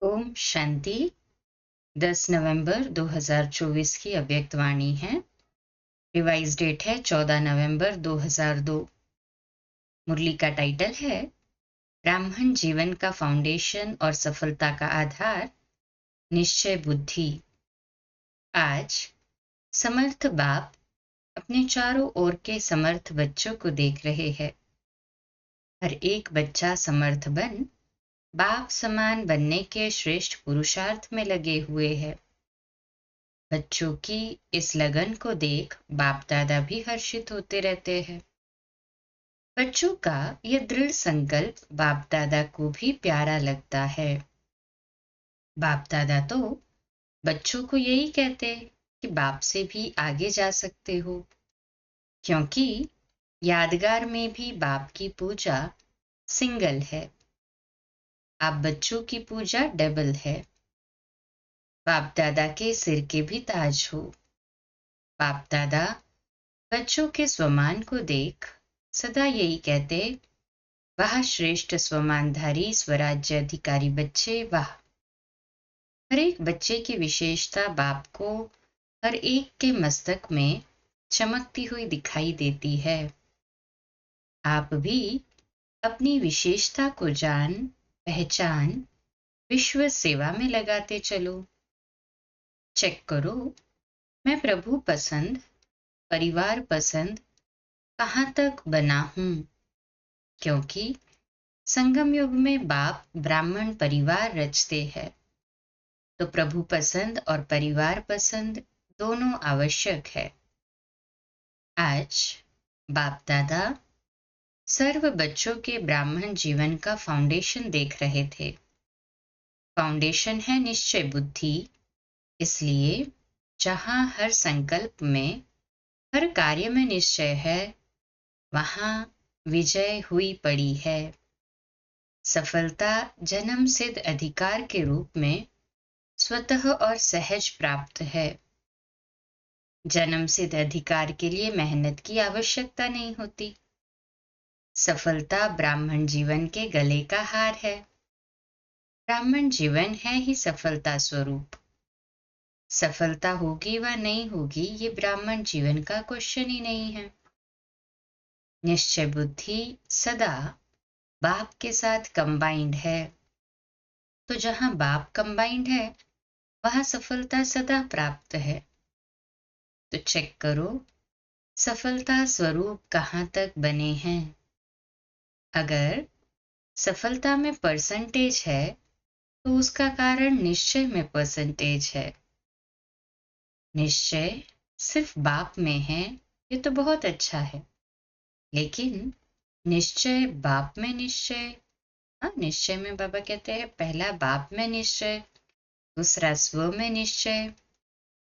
ओम शांति। 10 नवंबर 2024 की अव्यक्त वाणी है। रिवाइज डेट है 14 नवंबर 2002। मुरली का टाइटल है ब्राह्मण जीवन का फाउंडेशन और सफलता का आधार निश्चय बुद्धि। आज समर्थ बाप अपने चारों ओर के समर्थ बच्चों को देख रहे हैं। हर एक बच्चा समर्थ बन बाप समान बनने के श्रेष्ठ पुरुषार्थ में लगे हुए हैं। बच्चों की इस लगन को देख बाप दादा भी हर्षित होते रहते हैं। बच्चों का यह दृढ़ संकल्प बाप दादा को भी प्यारा लगता है। बाप दादा तो बच्चों को यही कहते कि बाप से भी आगे जा सकते हो, क्योंकि यादगार में भी बाप की पूजा सिंगल है, आप बच्चों की पूजा डबल है। बाप दादा के सिर के भी ताज हो। बाप दादा बच्चों के स्वमान को देख सदा यही कहते, वाह श्रेष्ठ स्वमानधारी स्वराज्य अधिकारी बच्चे, वाह। हर एक बच्चे की विशेषता बाप को हर एक के मस्तक में चमकती हुई दिखाई देती है। आप भी अपनी विशेषता को जान पहचान विश्व सेवा में लगाते चलो। चेक करो, मैं प्रभु पसंद परिवार पसंद कहाँ तक बना हूं, क्योंकि संगम युग में बाप ब्राह्मण परिवार रचते हैं, तो प्रभु पसंद और परिवार पसंद दोनों आवश्यक है। आज बाप दादा सर्व बच्चों के ब्राह्मण जीवन का फाउंडेशन देख रहे थे। फाउंडेशन है निश्चय बुद्धि, इसलिए जहां हर संकल्प में हर कार्य में निश्चय है, वहां विजय हुई पड़ी है। सफलता जन्म सिद्ध अधिकार के रूप में स्वतः और सहज प्राप्त है। जन्म सिद्ध अधिकार के लिए मेहनत की आवश्यकता नहीं होती। सफलता ब्राह्मण जीवन के गले का हार है। ब्राह्मण जीवन है ही सफलता स्वरूप। सफलता होगी व नहीं होगी, ये ब्राह्मण जीवन का क्वेश्चन ही नहीं है। निश्चय बुद्धि सदा बाप के साथ कंबाइंड है, तो जहां बाप कंबाइंड है वहां सफलता सदा प्राप्त है। तो चेक करो, सफलता स्वरूप कहाँ तक बने हैं। अगर सफलता में परसेंटेज है तो उसका कारण निश्चय में परसेंटेज है। निश्चय सिर्फ बाप में है, ये तो बहुत अच्छा है, लेकिन निश्चय बाप में निश्चय, हाँ, निश्चय में बाबा कहते हैं पहला बाप में निश्चय, दूसरा स्व में निश्चय,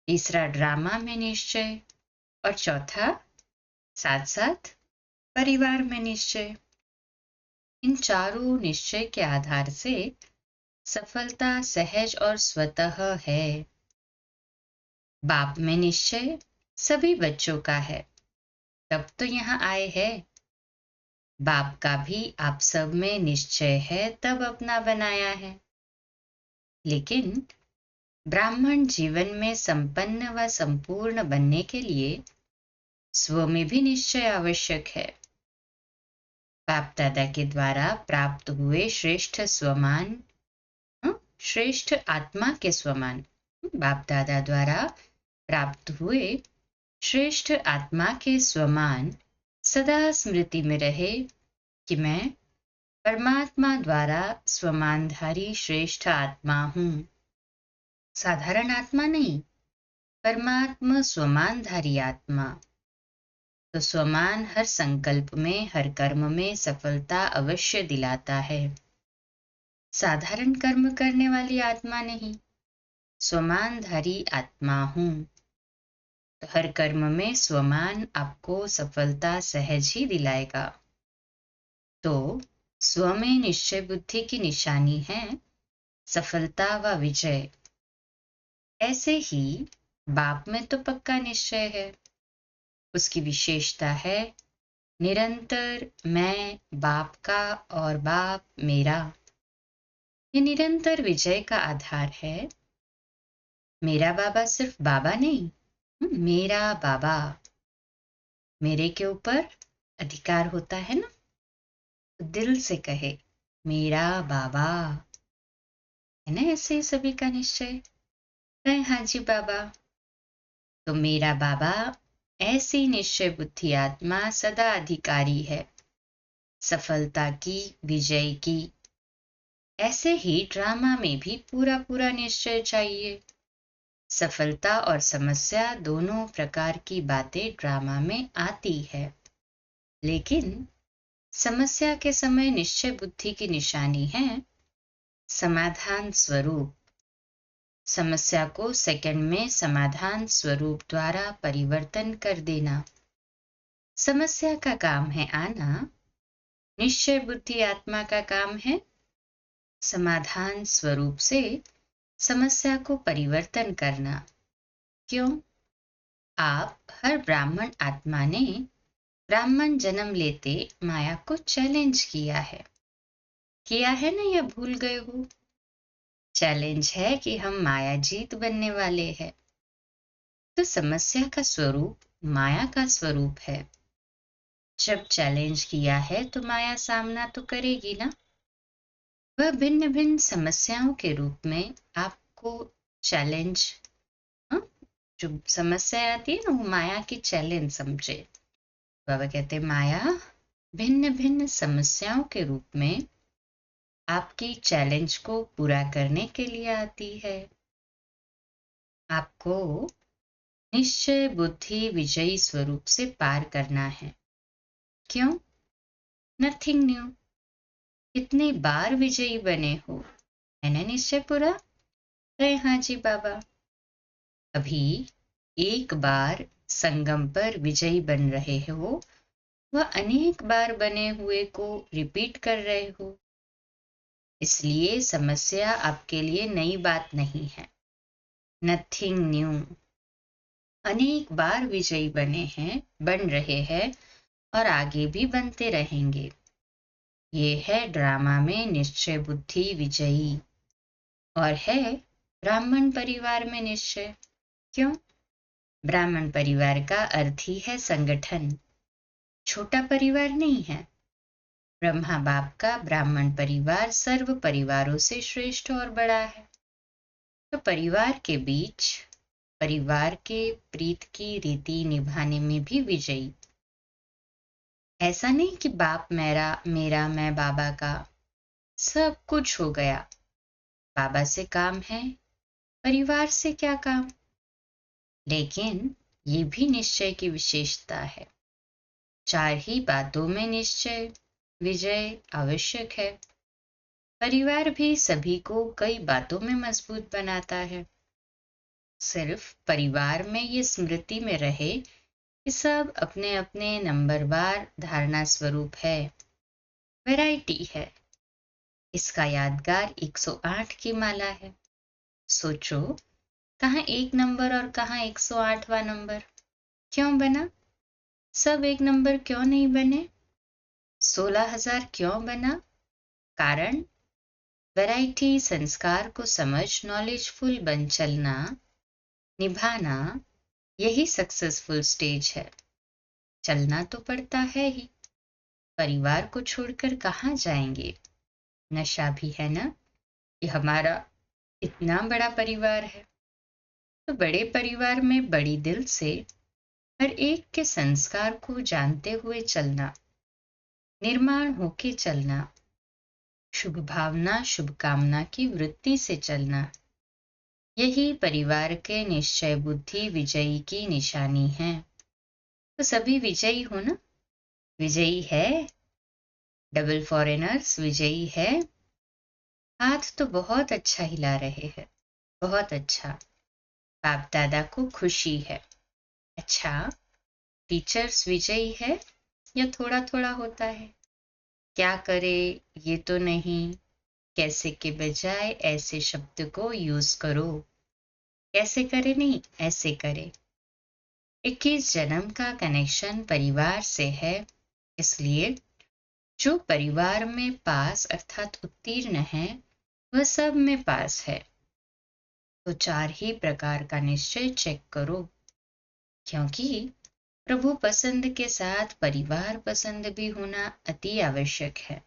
तीसरा ड्रामा में निश्चय और चौथा साथ साथ परिवार में निश्चय। इन चारों निश्चय के आधार से सफलता सहज और स्वतः है। बाप में निश्चय सभी बच्चों का है, तब तो यहाँ आए हैं। बाप का भी आप सब में निश्चय है, तब अपना बनाया है। लेकिन ब्राह्मण जीवन में संपन्न व संपूर्ण बनने के लिए स्व में भी निश्चय आवश्यक है। बाप दादा के द्वारा प्राप्त हुए श्रेष्ठ स्वमान, श्रेष्ठ आत्मा के स्वमान, बाप दादा द्वारा प्राप्त हुए श्रेष्ठ आत्मा के स्वमान सदा स्मृति में रहे कि मैं परमात्मा द्वारा स्वमानधारी श्रेष्ठ आत्मा हूँ। साधारण आत्मा नहीं, परमात्मा स्वमानधारी आत्मा। तो स्वमान हर संकल्प में हर कर्म में सफलता अवश्य दिलाता है। साधारण कर्म करने वाली आत्मा नहीं, स्वमानधारी आत्मा हूं, तो हर कर्म में स्वमान आपको सफलता सहज ही दिलाएगा। तो स्व में निश्चय बुद्धि की निशानी है सफलता व विजय। ऐसे ही बाप में तो पक्का निश्चय है, उसकी विशेषता है निरंतर मैं बाप का और बाप मेरा। ये निरंतर विजय का आधार है। मेरा बाबा सिर्फ बाबा नहीं, मेरा बाबा, मेरे के ऊपर अधिकार होता है ना, तो दिल से कहे मेरा बाबा, है ना, ऐसे ही सभी का निश्चय है। हाँ जी बाबा। तो मेरा बाबा ऐसी निश्चय बुद्धि आत्मा सदा अधिकारी है सफलता की, विजय की। ऐसे ही ड्रामा में भी पूरा पूरा निश्चय चाहिए। सफलता और समस्या दोनों प्रकार की बातें ड्रामा में आती है, लेकिन समस्या के समय निश्चय बुद्धि की निशानी है समाधान स्वरूप। समस्या को सेकंड में समाधान स्वरूप द्वारा परिवर्तन कर देना। समस्या का काम है आना, निश्चय बुद्धि आत्मा का काम है समाधान स्वरूप से समस्या को परिवर्तन करना। क्यों? आप हर ब्राह्मण आत्मा ने ब्राह्मण जन्म लेते माया को चैलेंज किया है ना, या भूल गए हो? चैलेंज है कि हम माया जीत बनने वाले हैं। तो समस्या का स्वरूप माया का स्वरूप है। जब चैलेंज किया है तो माया सामना तो करेगी ना। वह भिन्न भिन्न समस्याओं के रूप में आपको चैलेंज, जो समस्या आती है ना, वो माया की चैलेंज समझे। बाबा कहते माया भिन्न भिन्न समस्याओं के रूप में आपकी चैलेंज को पूरा करने के लिए आती है। आपको निश्चय बुद्धि विजयी स्वरूप से पार करना है। क्यों? Nothing new. कितनी बार विजयी बने हो, है ना निश्चय पूरा? अरे हाँ जी बाबा। अभी एक बार संगम पर विजयी बन रहे हो, वह अनेक बार बने हुए को रिपीट कर रहे हो। इसलिए समस्या आपके लिए नई बात नहीं है। Nothing new. अनेक बार विजयी बने हैं, बन रहे हैं और आगे भी बनते रहेंगे। ये है ड्रामा में निश्चय बुद्धि विजयी, और है ब्राह्मण परिवार में निश्चय। क्यों? ब्राह्मण परिवार का अर्थ ही है संगठन, छोटा परिवार नहीं है। ब्रह्मा बाप का ब्राह्मण परिवार सर्व परिवारों से श्रेष्ठ और बड़ा है। तो परिवार के बीच, परिवार के प्रीत की रीति निभाने में भी विजयी। ऐसा नहीं कि बाप मेरा मैं बाबा का, सब कुछ हो गया। बाबा से काम है, परिवार से क्या काम? लेकिन ये भी निश्चय की विशेषता है। चार ही बातों में निश्चय विजय आवश्यक है। परिवार भी सभी को कई बातों में मजबूत बनाता है। सिर्फ परिवार में ये स्मृति में रहे कि सब अपने अपने नंबरवार धारणा स्वरूप है, वैरायटी है। इसका यादगार 108 की माला है। सोचो, कहाँ एक नंबर और कहाँ 108वां नंबर? क्यों बना? सब एक नंबर क्यों नहीं बने? 16,000 क्यों बना? कारण वैरायटी संस्कार को समझ नॉलेजफुल बन चलना, निभाना, यही सक्सेसफुल स्टेज है। चलना तो पड़ता है ही। परिवार को छोड़कर कहाँ जाएंगे? नशा भी है ना, ये हमारा इतना बड़ा परिवार है। तो बड़े परिवार में बड़ी दिल से हर एक के संस्कार को जानते हुए चलना, निर्माण होके चलना, शुभ भावना शुभकामना की वृत्ति से चलना, यही परिवार के निश्चय बुद्धि विजयी की निशानी है। तो सभी विजयी हो ना? विजयी है, डबल फॉरेनर्स विजयी है। हाथ तो बहुत अच्छा हिला रहे हैं, बहुत अच्छा। बाप दादा को खुशी है। अच्छा, टीचर्स विजयी है या थोड़ा थोड़ा होता है? क्या करे ये तो नहीं, कैसे के बजाय ऐसे शब्द को यूज करो। कैसे करे नहीं, ऐसे करे। 21 जन्म का कनेक्शन परिवार से है, इसलिए जो परिवार में पास अर्थात उत्तीर्ण है, वह सब में पास है। तो 4 ही प्रकार का निश्चय चेक करो, क्योंकि प्रभु पसंद के साथ परिवार पसंद भी होना अति आवश्यक है।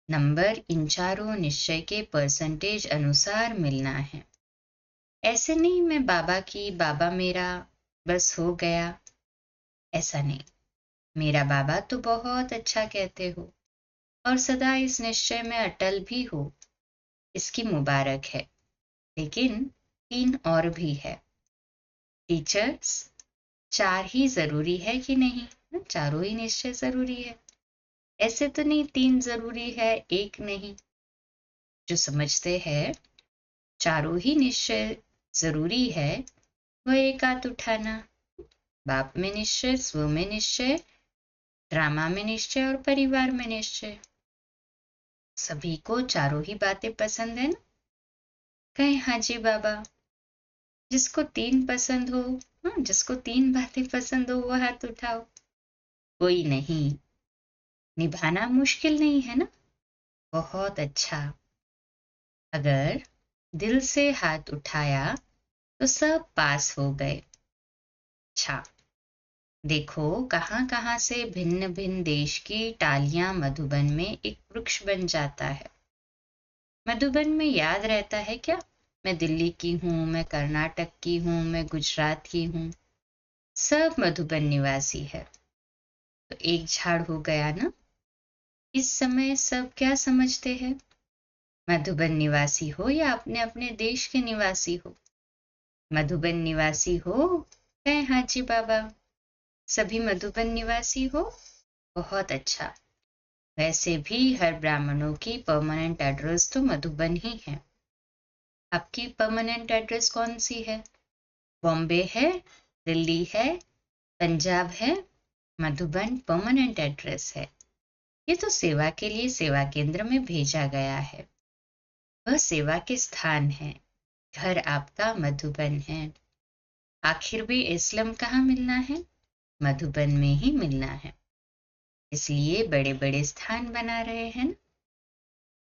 नंबर इन चारों निश्चय के परसेंटेज अनुसार मिलना है। ऐसे नहीं मैं बाबा की, बाबा मेरा, बस हो गया, ऐसा नहीं। मेरा बाबा तो बहुत अच्छा कहते हो और सदा इस निश्चय में अटल भी हो, इसकी मुबारक है। लेकिन 3 और भी है। टीचर्स, 4 ही जरूरी है कि नहीं? चारों ही निश्चय जरूरी है, ऐसे तो नहीं 3 जरूरी है 1 नहीं। जो समझते हैं चारों ही निश्चय जरूरी है, वह एक हाथ उठाना। बाप में निश्चय, स्व में निश्चय, ड्रामा में निश्चय और परिवार में निश्चय। सभी को चारों ही बातें पसंद है ना? कहें हाँ जी बाबा। जिसको 3 पसंद हो, जिसको 3 बातें पसंद हो, वो हाथ उठाओ। कोई नहीं, निभाना मुश्किल नहीं है ना? बहुत अच्छा। अगर दिल से हाथ उठाया तो सब पास हो गए। अच्छा, देखो कहां कहां से भिन्न भिन्न देश की टालियां मधुबन में एक वृक्ष बन जाता है। मधुबन में याद रहता है क्या? मैं दिल्ली की हूं, मैं कर्नाटक की हूं, मैं गुजरात की हूं। सब मधुबन निवासी है, तो एक झाड़ हो गया ना? इस समय सब क्या समझते हैं? मधुबन निवासी हो या अपने अपने देश के निवासी हो? मधुबन निवासी हो? है हाँ जी बाबा। सभी मधुबन निवासी हो? बहुत अच्छा। वैसे भी हर ब्राह्मणों की परमानेंट एड्रेस तो मधुबन ही है। आपकी परमानेंट एड्रेस कौन सी है? बॉम्बे है, दिल्ली है, पंजाब है, मधुबन परमानेंट एड्रेस है। ये तो सेवा के लिए सेवा केंद्र में भेजा गया है। वह सेवा के स्थान है। घर आपका मधुबन है। आखिर भी इस्लाम कहाँ मिलना है? मधुबन में ही मिलना है। इसलिए बड़े बड़े स्थान बना रहे हैं।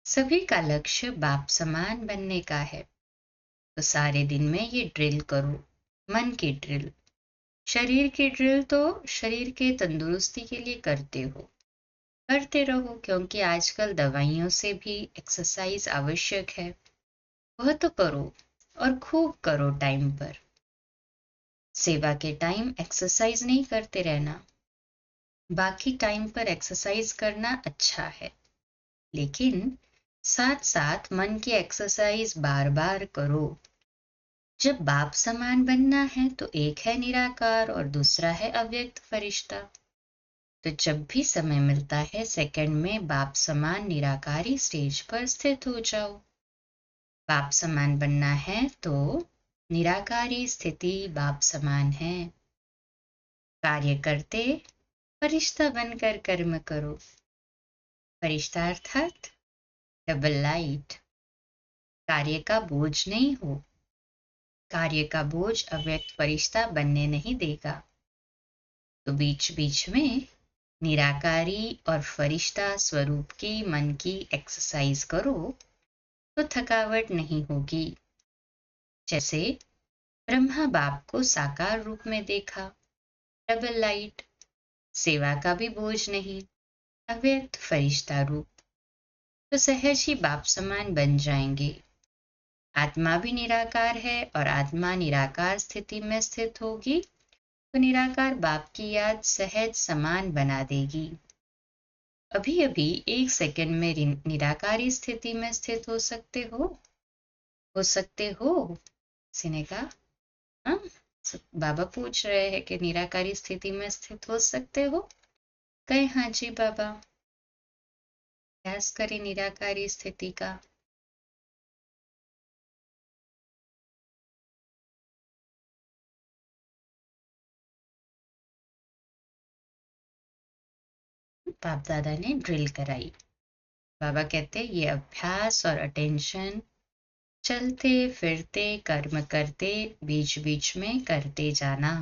सभी का लक्ष्य बाप समान बनने का है। तो सारे दिन में ये ड्रिल करो, मन की ड्रिल। शरीर की ड्रिल तो शरीर के तंदुरुस्ती के लिए करते हो, करते रहो, क्योंकि आजकल दवाइयों से भी एक्सरसाइज आवश्यक है। वह तो करो और खूब करो टाइम पर। सेवा के टाइम एक्सरसाइज नहीं करते रहना। बाकी टाइम पर एक्सरसाइज करना अच्छा है, लेकिन साथ साथ मन की एक्सरसाइज बार बार करो। जब बाप समान बनना है तो एक है निराकार और दूसरा है अव्यक्त फरिश्ता। तो जब भी समय मिलता है सेकंड में बाप समान निराकारी स्टेज पर स्थित हो जाओ। बाप समान बनना है तो निराकारी स्थिति बाप समान है। कार्य करते फरिश्ता बनकर कर्म करो। फरिश्ता अर्थात डबल लाइट। कार्य का बोझ नहीं हो। कार्य का बोझ अव्यक्त फरिश्ता बनने नहीं देगा। तो बीच बीच में निराकारी और फरिश्ता स्वरूप की मन की एक्सरसाइज करो तो थकावट नहीं होगी। जैसे ब्रह्मा बाप को साकार रूप में देखा, डबल लाइट, सेवा का भी बोझ नहीं, अव्यक्त फरिश्ता रूप, तो सहज ही बाप समान बन जाएंगे। आत्मा भी निराकार है और आत्मा निराकार स्थिति में स्थित होगी तो निराकार बाप की याद सहज समान बना देगी। अभी अभी 1 सेकंड में निराकारी स्थिति में स्थित हो सकते हो? हो सकते हो? किसी ने कहा हाँ। बाबा पूछ रहे हैं कि निराकारी स्थिति में स्थित हो सकते हो? कहे हाँ जी बाबा। प्रयास करें निराकारी स्थिति का। बाप दादा ने ड्रिल कराई। बाबा कहते ये अभ्यास और अटेंशन चलते फिरते कर्म करते बीच बीच में करते जाना।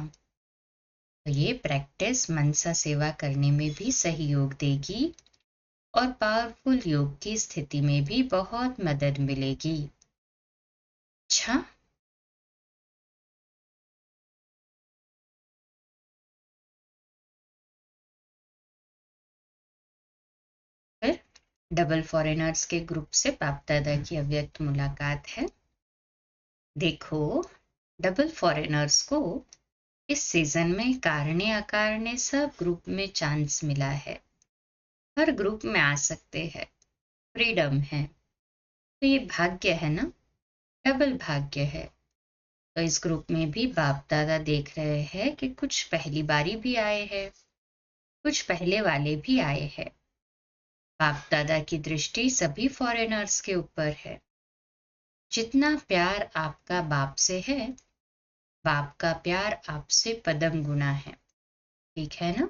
तो ये प्रैक्टिस मनसा सेवा करने में भी सहयोग देगी और पावरफुल योग की स्थिति में भी बहुत मदद मिलेगी। अच्छा, फिर डबल फॉरेनर्स के ग्रुप से बाप दादा की अव्यक्त मुलाकात है। देखो, डबल फॉरेनर्स को इस सीजन में कारणे अकारणे सब ग्रुप में चांस मिला है। हर ग्रुप में आ सकते हैं, फ्रीडम है। तो ये भाग्य है ना, डबल भाग्य है। तो इस ग्रुप में भी बाप दादा देख रहे हैं कि कुछ पहली बारी भी आए हैं, कुछ पहले वाले भी आए हैं। बाप दादा की दृष्टि सभी फॉरेनर्स के ऊपर है। जितना प्यार आपका बाप से है, बाप का प्यार आपसे पदम गुना है। ठीक है ना,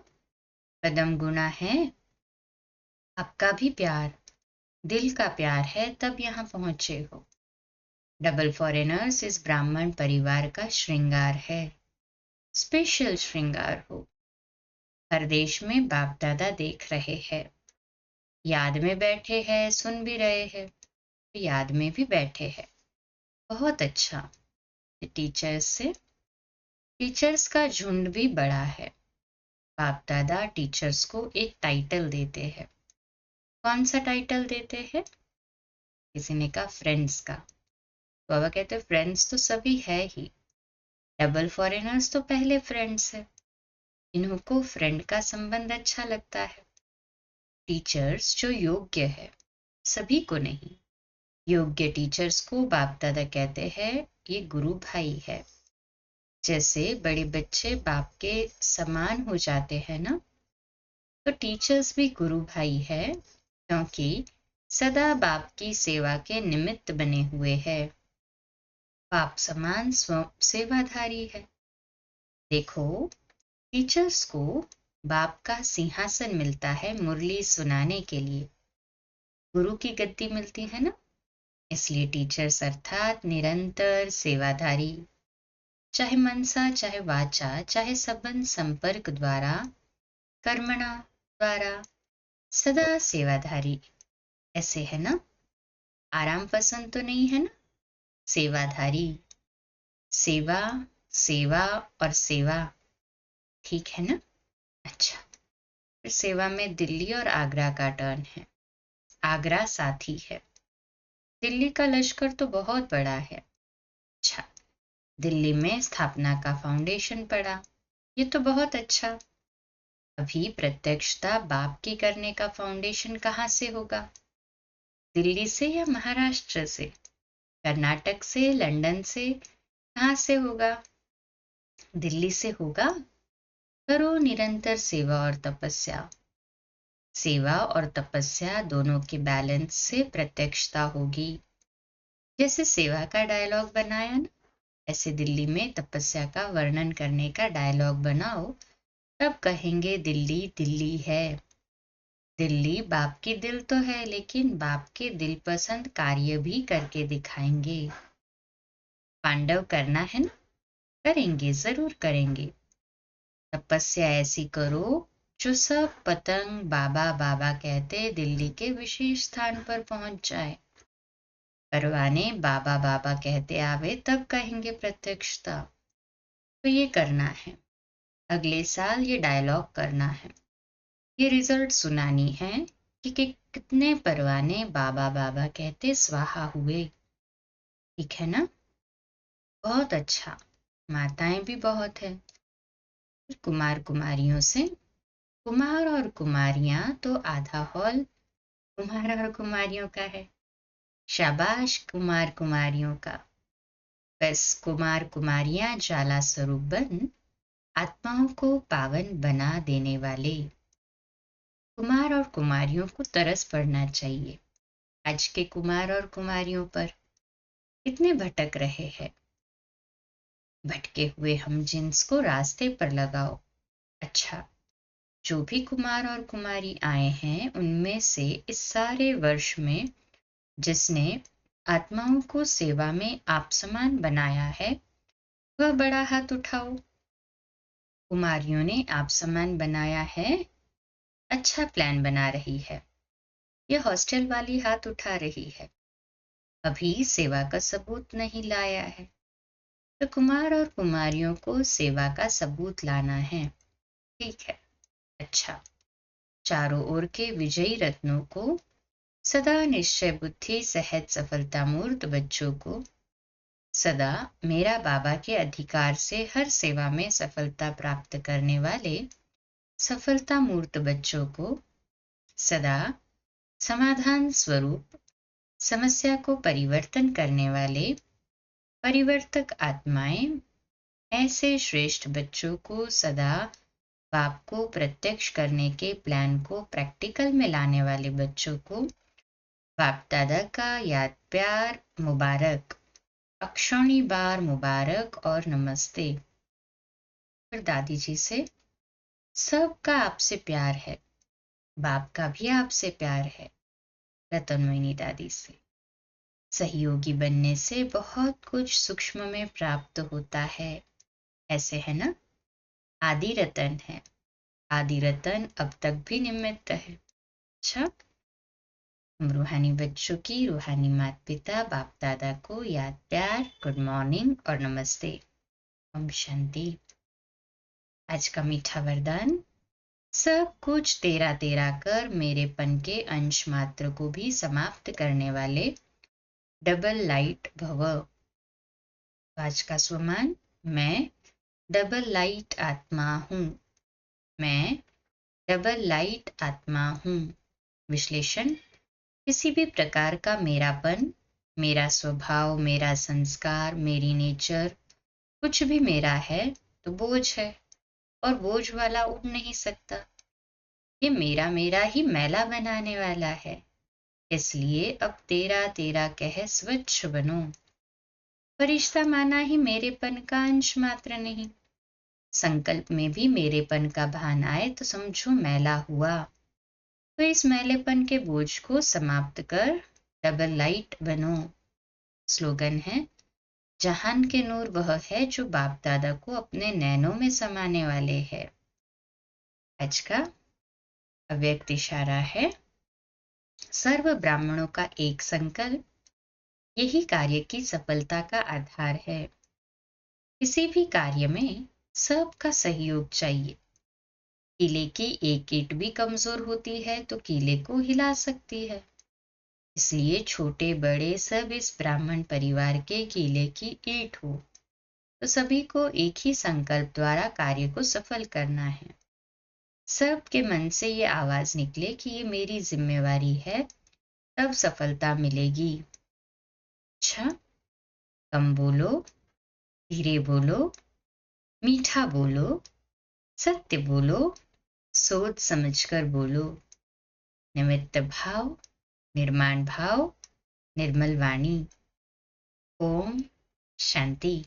पदम गुना है। आपका भी प्यार, दिल का प्यार है, तब यहाँ पहुंचे हो। डबल फॉरेनर्स इस ब्राह्मण परिवार का श्रृंगार है, स्पेशल श्रृंगार हो। हर देश में बाप दादा देख रहे हैं, याद में बैठे हैं, सुन भी रहे हैं, याद में भी बैठे हैं। बहुत अच्छा। टीचर्स का झुंड भी बड़ा है। बाप दादा टीचर्स को एक टाइटल देते हैं। कौन सा टाइटल देते हैं? किसी ने कहा फ्रेंड्स का। बाबा कहते फ्रेंड्स तो सभी है ही, डबल फॉरेनर्स तो पहले फ्रेंड्स है, इन्हों को फ्रेंड का संबंध अच्छा लगता है। टीचर्स जो योग्य है, सभी को नहीं, योग्य टीचर्स को बाप दादा कहते हैं ये गुरु भाई है। जैसे बड़े बच्चे बाप के समान हो जाते हैं ना, तो टीचर्स भी गुरु भाई है, क्योंकि सदा बाप की सेवा के निमित्त बने हुए हैं। बाप समान सेवाधारी है। देखो, टीचर्स को बाप का सिंहासन मिलता है मुरली सुनाने के लिए, गुरु की गद्दी मिलती है ना, इसलिए टीचर्स अर्थात निरंतर सेवाधारी, चाहे मनसा, चाहे वाचा, चाहे संबंध संपर्क द्वारा, कर्मणा द्वारा, सदा सेवाधारी। ऐसे है ना, आराम पसंद तो नहीं है ना, सेवाधारी। सेवा, सेवा और सेवा, ठीक है ना। अच्छा, फिर सेवा में दिल्ली और आगरा का टर्न है। आगरा साथी है, दिल्ली का लश्कर तो बहुत बड़ा है। अच्छा, दिल्ली में स्थापना का फाउंडेशन पड़ा, ये तो बहुत अच्छा। अभी प्रत्यक्षता बाप की करने का फाउंडेशन कहाँ से होगा? दिल्ली से या महाराष्ट्र से, कर्नाटक से, लंदन से, कहाँ से होगा? दिल्ली से होगा। करो निरंतर सेवा और तपस्या। सेवा और तपस्या दोनों के बैलेंस से प्रत्यक्षता होगी। जैसे सेवा का डायलॉग बनाया ना, ऐसे दिल्ली में तपस्या का वर्णन करने का डायलॉग बनाओ, तब कहेंगे दिल्ली दिल्ली है। दिल्ली बाप की दिल तो है, लेकिन बाप के दिल पसंद कार्य भी करके दिखाएंगे। पांडव करना है ना, करेंगे, जरूर करेंगे। तपस्या ऐसी करो जो सब पतंग बाबा बाबा कहते दिल्ली के विशेष स्थान पर पहुंच जाए। परवाने बाबा बाबा कहते आवे, तब कहेंगे प्रत्यक्षता। तो ये करना है, अगले साल ये डायलॉग करना है, ये रिजल्ट सुनानी है कि कितने परवाने बाबा बाबा कहते स्वाहा हुए। ठीक है ना, बहुत अच्छा। माताएं भी बहुत है। कुमार कुमारियों से, कुमार और कुमारियां तो आधा हॉल कुमार और कुमारियों का है। शाबाश कुमार कुमारियों का। बस कुमार कुमारियां ज्वाला स्वरूप बन आत्माओं को पावन बना देने वाले। कुमार और कुमारियों को तरस पड़ना चाहिए आज के कुमार और कुमारियों पर, इतने भटक रहे हैं। भटके हुए हम जिन्स को रास्ते पर लगाओ। अच्छा, जो भी कुमार और कुमारी आए हैं, उनमें से इस सारे वर्ष में जिसने आत्माओं को सेवा में आप समान बनाया है, वह बड़ा हाथ उठाओ। कुमारियों ने आप समान बनाया है, अच्छा प्लान बना रही है। यह हॉस्टल वाली हाथ उठा रही है, अभी सेवा का सबूत नहीं लाया है। तो कुमार और कुमारियों को सेवा का सबूत लाना है। ठीक है, अच्छा। चारों ओर के विजयी रत्नों को, सदा निश्चय बुद्धि सहज सफलता मूर्त बच्चों को, सदा मेरा बाबा के अधिकार से हर सेवा में सफलता प्राप्त करने वाले सफलता मूर्त बच्चों को, सदा समाधान स्वरूप समस्या को परिवर्तन करने वाले परिवर्तक आत्माएं, ऐसे श्रेष्ठ बच्चों को, सदा बाप को प्रत्यक्ष करने के प्लान को प्रैक्टिकल में लाने वाले बच्चों को, बाप दादा का याद प्यार मुबारक, अक्षौणी बार मुबारक और नमस्ते। फिर दादी जी से, सबका आपसे प्यार है, बाप का भी आपसे प्यार है। रतनमयी दादी से, सहयोगी बनने से बहुत कुछ सूक्ष्म में प्राप्त होता है। ऐसे है ना? आदि रतन है, आदि रतन अब तक भी निमित्त है। अच्छा, हम रूहानी बच्चों की रूहानी माता पिता बाप दादा को याद प्यार, गुड मॉर्निंग और नमस्ते। ओम शांति। आज का मीठा वरदान, सब कुछ तेरा तेरा कर मेरेपन के अंश मात्र को भी समाप्त करने वाले डबल लाइट भव। आज का स्वमान, मैं डबल लाइट आत्मा हूँ, मैं डबल लाइट आत्मा हूँ। विश्लेषण, किसी भी प्रकार का मेरापन, मेरा स्वभाव, मेरा संस्कार, मेरी नेचर, कुछ भी मेरा है तो बोझ है और बोझ वाला उड़ नहीं सकता। ये मेरा मेरा ही मैला बनाने वाला है। इसलिए अब तेरा तेरा कह स्वच्छ बनो। फरिश्ता माना ही मेरेपन का अंश मात्र नहीं। संकल्प में भी मेरेपन का भान आए तो समझो मैला हुआ। तो इस मैलेपन के बोझ को समाप्त कर डबल लाइट बनो। स्लोगन है, जहान के नूर वह है जो बाप दादा को अपने नैनों में समाने वाले हैं। आज का अव्यक्त इशारा है, सर्व ब्राह्मणों का एक संकल्प यही कार्य की सफलता का आधार है। किसी भी कार्य में सबका सहयोग चाहिए। किले की एक ईंट भी कमजोर होती है तो किले को हिला सकती है। इसलिए छोटे बड़े सब इस ब्राह्मण परिवार के किले की ईंट हो, तो सभी को एक ही संकल्प द्वारा कार्य को सफल करना है। सबके मन से ये आवाज निकले कि ये मेरी जिम्मेवारी है, तब सफलता मिलेगी। अच्छा, कम बोलो, धीरे बोलो, मीठा बोलो, सत्य बोलो, सोच समझकर बोलो। निमित्त भाव, निर्माण भाव, निर्मल वाणी। ओम शांति।